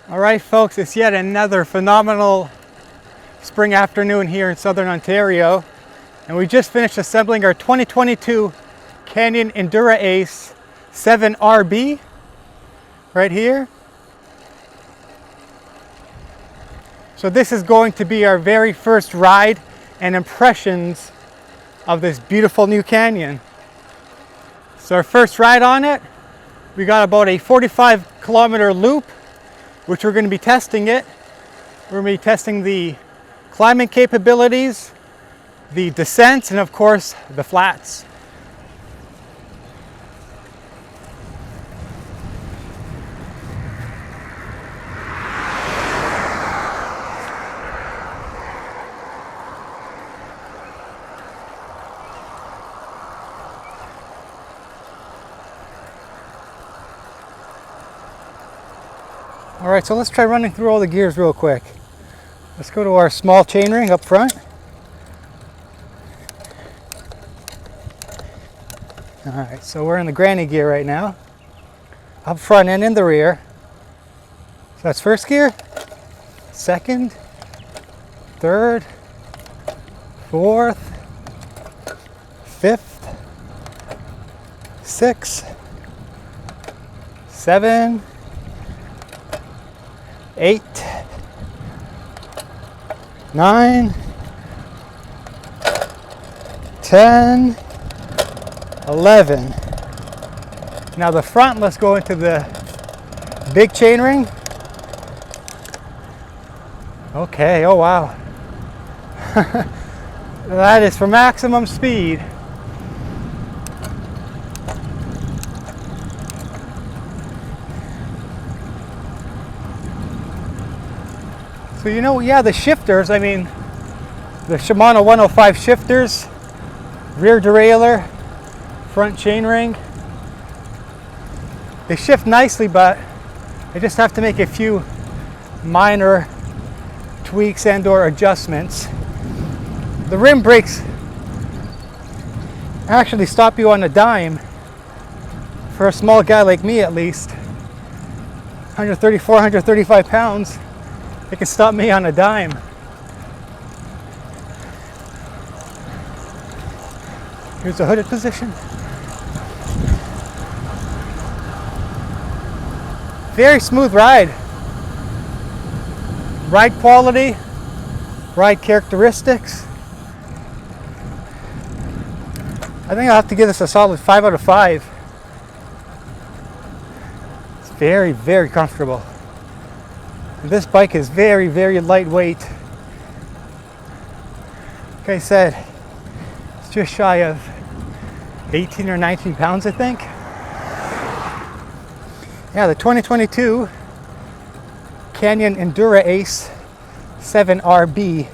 All right, folks, it's yet another phenomenal spring afternoon here in Southern Ontario, and we just finished assembling our 2022 Canyon Endurace 7RB right here. So this is going to be our very first ride and impressions of this beautiful new Canyon. So our first ride on it, we got about a 45-kilometer loop, which we're going to be testing it. We're going to be testing the climbing capabilities, the descents, and of course the flats. All right, so let's try running through all the gears real quick. Let's go to our small chainring up front. All right, so we're in the granny gear right now, up front and in the rear. So that's first gear, second, third, fourth, fifth, sixth, 7, 8, 9, 10, 11. Now the front, let's go into the big chainring. Okay, oh wow. That is for maximum speed. So yeah, the shifters, I mean, the Shimano 105 shifters, rear derailleur, front chainring, they shift nicely, but I just have to make a few minor tweaks and or adjustments. The rim brakes actually stop you on a dime, for a small guy like me at least, 134, 135 pounds. It can stop me on a dime. Here's the hooded position. Very smooth ride. Ride quality, ride characteristics. I think I'll have to give this a solid 5 out of 5. It's very, very comfortable. This bike is very, very lightweight. Like I said, it's just shy of 18 or 19 pounds, I think. Yeah, the 2022 Canyon Endurace 7RB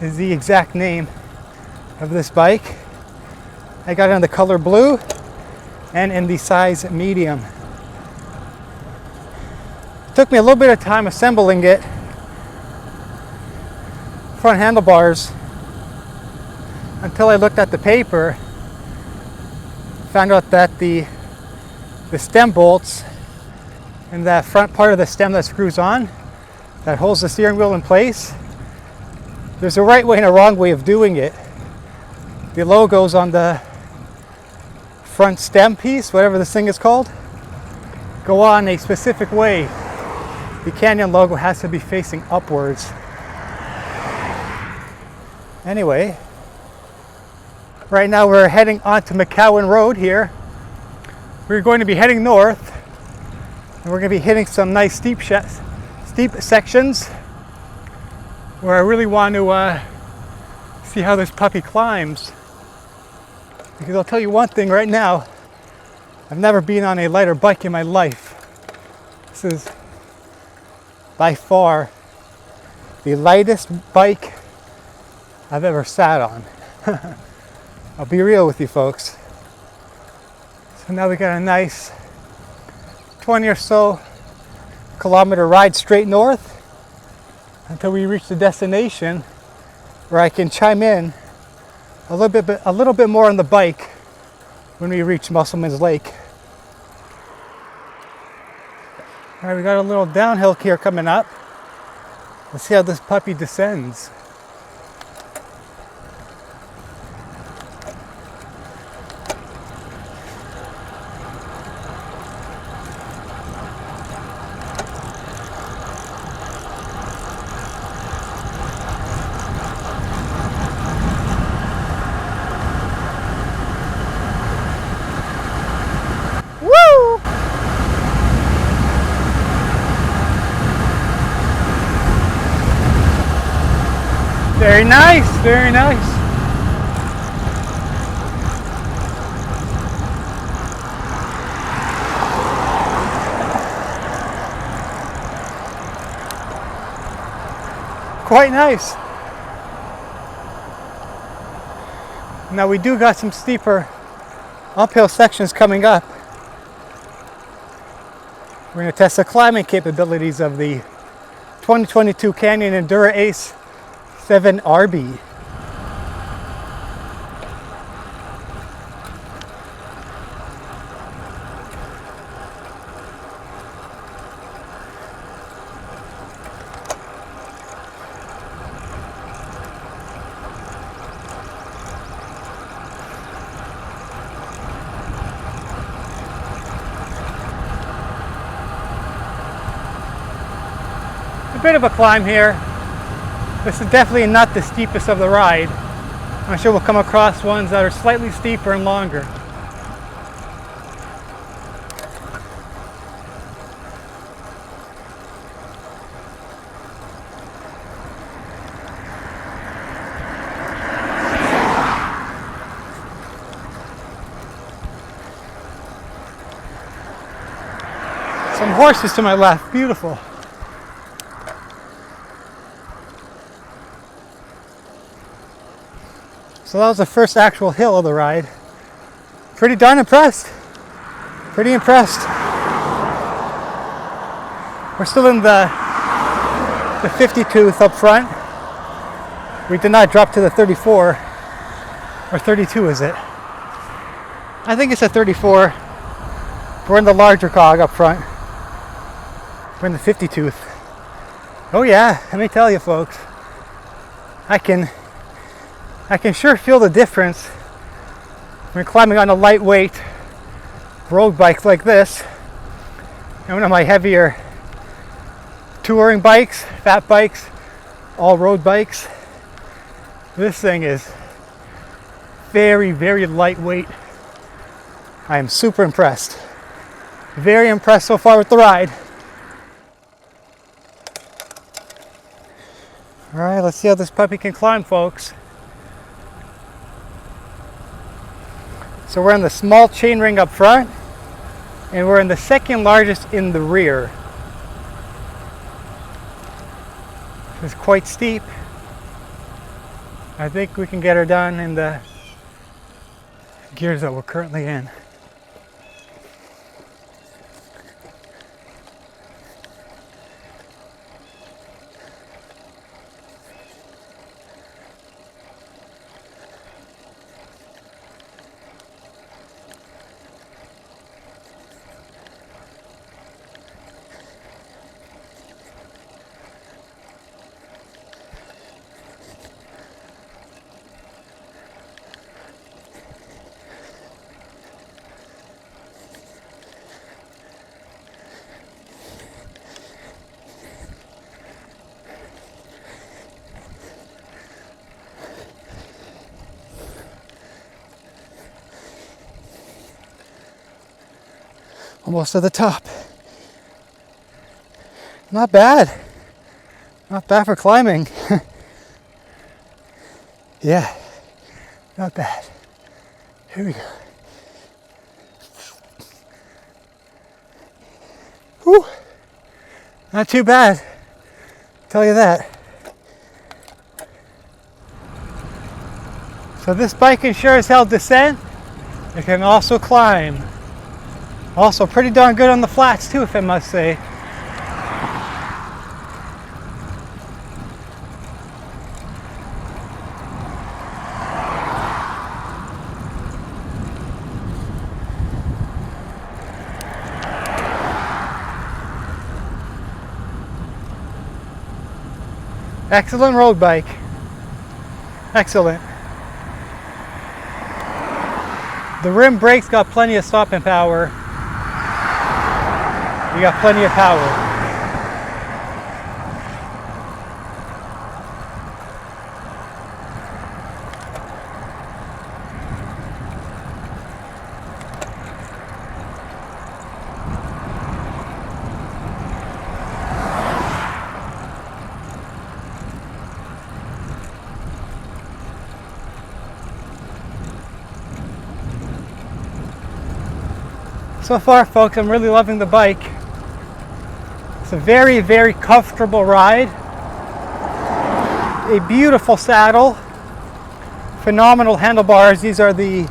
is the exact name of this bike. I got it in the color blue and in the size medium. Took me a little bit of time assembling it. Front handlebars, until I looked at the paper, found out that the stem bolts and that front part of the stem that screws on, that holds the steering wheel in place, there's a right way and a wrong way of doing it. The logos on the front stem piece, whatever this thing is called, go on a specific way. The Canyon logo has to be facing upwards. Anyway, right now we're heading onto McCowan Road here. We're going to be heading north, and we're going to be hitting some nice steep sections where I really want to see how this puppy climbs. Because I'll tell you one thing right now, I've never been on a lighter bike in my life. This is by far the lightest bike I've ever sat on. I'll be real with you folks. So now we got a nice 20 or so kilometer ride straight north until we reach the destination, where I can chime in a little bit more on the bike when we reach Musselman's Lake. All right, we got a little downhill here coming up. Let's see how this puppy descends. Woo! Very nice, very nice. Quite nice. Now we do got some steeper uphill sections coming up. We're going to test the climbing capabilities of the 2022 Canyon Endurace 7RB. A bit of a climb here. This is definitely not the steepest of the ride. I'm sure we'll come across ones that are slightly steeper and longer. Some horses to my left, beautiful. So that was the first actual hill of the ride. Pretty darn impressed. Pretty impressed. We're still in the 50 tooth up front. We did not drop to the 34 or 32, is it? I think it's a 34. We're in the larger cog up front. We're in the 50 tooth. Oh yeah, let me tell you folks, I can sure feel the difference when climbing on a lightweight road bike like this and one of my heavier touring bikes, fat bikes, all road bikes. This thing is very, very lightweight. I am super impressed. Very impressed so far with the ride. All right, let's see how this puppy can climb, folks. So we're in the small chainring up front, and we're in the second largest in the rear. It's quite steep. I think we can get her done in the gears that we're currently in. Almost to the top. Not bad. Not bad for climbing. Yeah, not bad. Here we go. Whew. Not too bad, tell you that. So this bike can sure as hell descend. It can also climb. Also pretty darn good on the flats too, if I must say. Excellent road bike. Excellent. The rim brakes got plenty of stopping power. You got plenty of power. So far, folks, I'm really loving the bike. It's a very, very comfortable ride. A beautiful saddle. Phenomenal handlebars. These are the,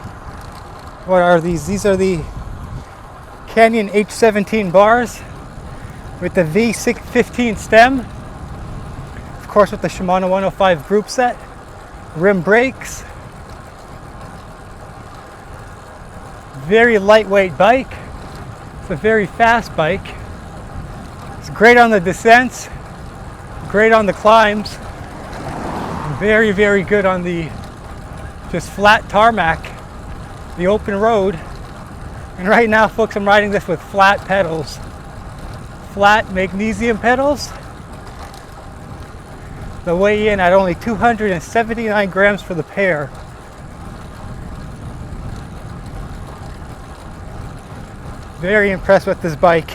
what are these? These are the Canyon H17 bars with the V615 stem. Of course, with the Shimano 105 group set. Rim brakes. Very lightweight bike. It's a very fast bike. It's great on the descents, great on the climbs, very, very good on the just flat tarmac, the open road. And right now, folks, I'm riding this with flat pedals, flat magnesium pedals. The weigh in at only 279 grams for the pair. Very impressed with this bike.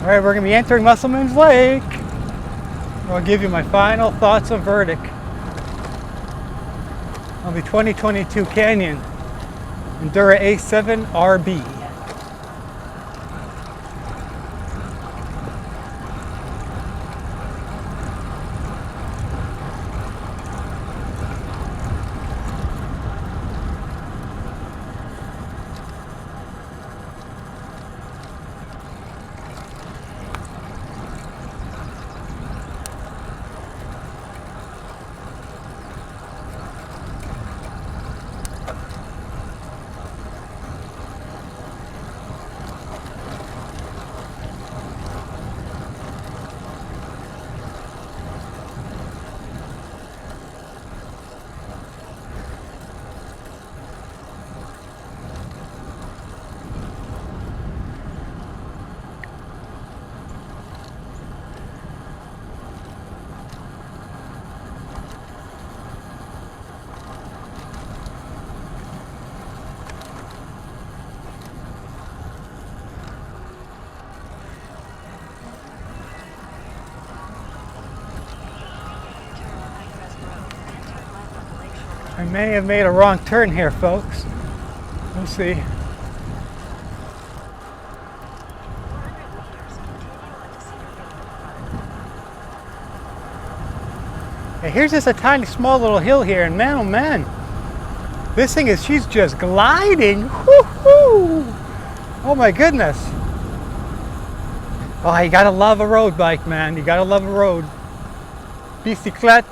All right, we're going to be entering Musselman's Lake. I'll give you my final thoughts and verdict on the 2022 Canyon Endurace A7 RB. I may have made a wrong turn here, folks. We'll see. Yeah, here's just a tiny small little hill here, and man, oh man, this thing is, she's just gliding. Woo-hoo! Oh my goodness. Oh, you gotta love a road bike, man. You gotta love a road. Bicyclette.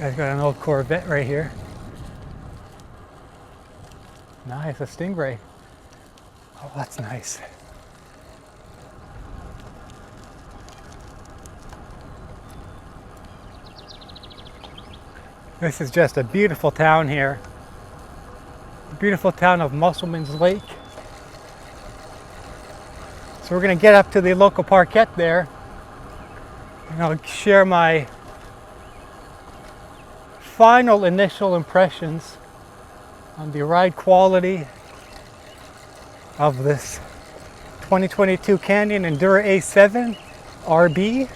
Guy's got an old Corvette right here. Nice, a Stingray. Oh, that's nice. This is just a beautiful town here. The beautiful town of Musselman's Lake. So we're going to get up to the local parkette there, and I'll share my final initial impressions on the ride quality of this 2022 Canyon Endurace A7 RB.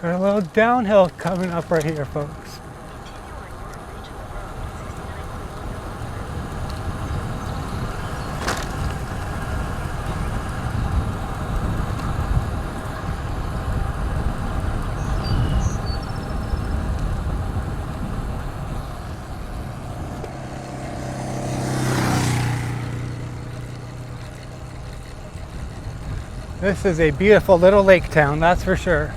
Got a little downhill coming up right here, folks. This is a beautiful little lake town, that's for sure.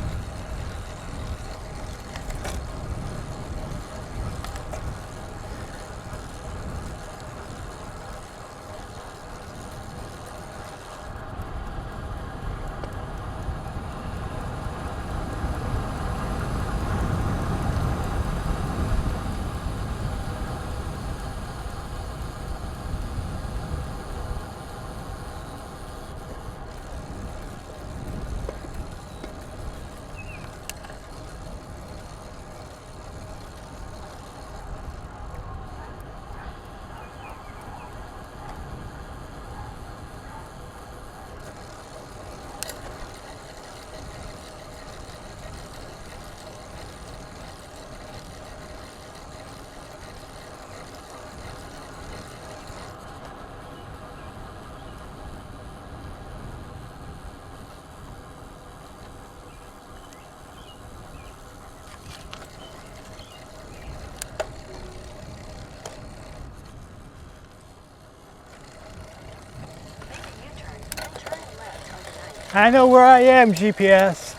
I know where I am, GPS.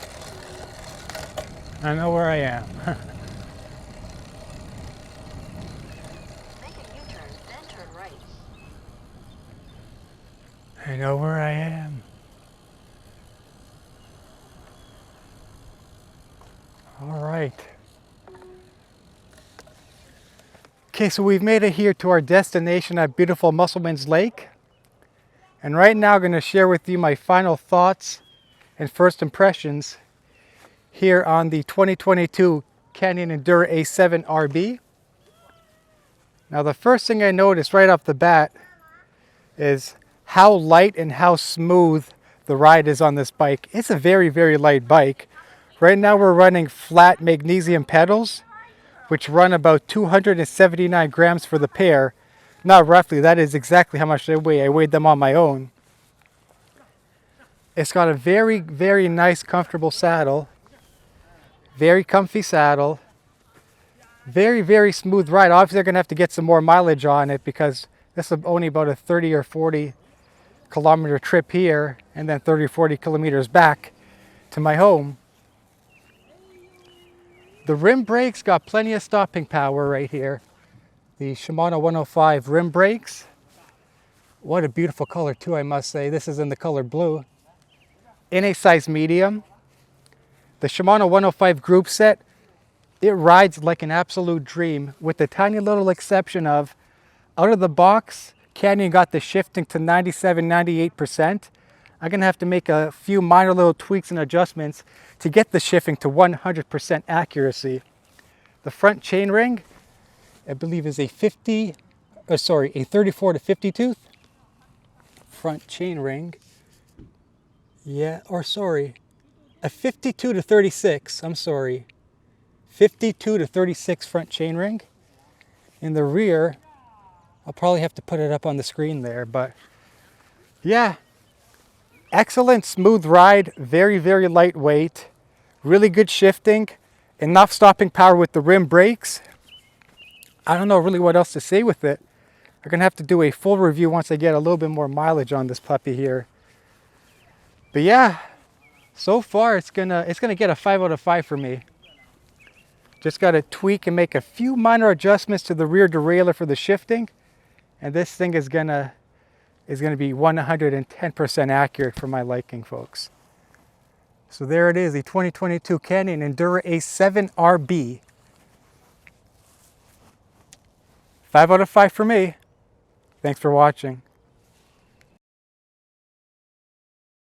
I know where I am. Make a U-turn, then turn right. I know where I am. All right. Okay, so we've made it here to our destination at beautiful Musselman's Lake. And right now I'm going to share with you my final thoughts and first impressions here on the 2022 Canyon Endurace A7 RB. Now the first thing I noticed right off the bat is how light and how smooth the ride is on this bike. It's a very, very light bike. Right now we're running flat magnesium pedals, which run about 279 grams for the pair. Not roughly, that is exactly how much they weigh. I weighed them on my own. It's got a very, very nice, comfortable saddle. Very comfy saddle. Very, very smooth ride. Obviously, they're going to have to get some more mileage on it because this is only about a 30 or 40 kilometer trip here and then 30 or 40 kilometers back to my home. The rim brakes got plenty of stopping power right here. The Shimano 105 rim brakes. What a beautiful color too, I must say. This is in the color blue. In a size medium. The Shimano 105 group set, it rides like an absolute dream with the tiny little exception of out of the box, Canyon got the shifting to 97-98%. I'm going to have to make a few minor little tweaks and adjustments to get the shifting to 100% accuracy. The front chainring, I believe is a 34 to 50 tooth. Front chainring. Yeah, or sorry, a 52 to 36, I'm sorry. 52 to 36 front chainring. In the rear, I'll probably have to put it up on the screen there, but yeah. Excellent smooth ride, very, very lightweight, really good shifting, enough stopping power with the rim brakes. I don't know really what else to say with it. I'm gonna have to do a full review once I get a little bit more mileage on this puppy here. But yeah, so far it's gonna get a 5 out of 5 for me. Just gotta tweak and make a few minor adjustments to the rear derailleur for the shifting, and this thing is gonna be 110% accurate for my liking, folks. So there it is, the 2022 Canyon Endurace A7 RB. 5 out of 5 for me. Thanks for watching.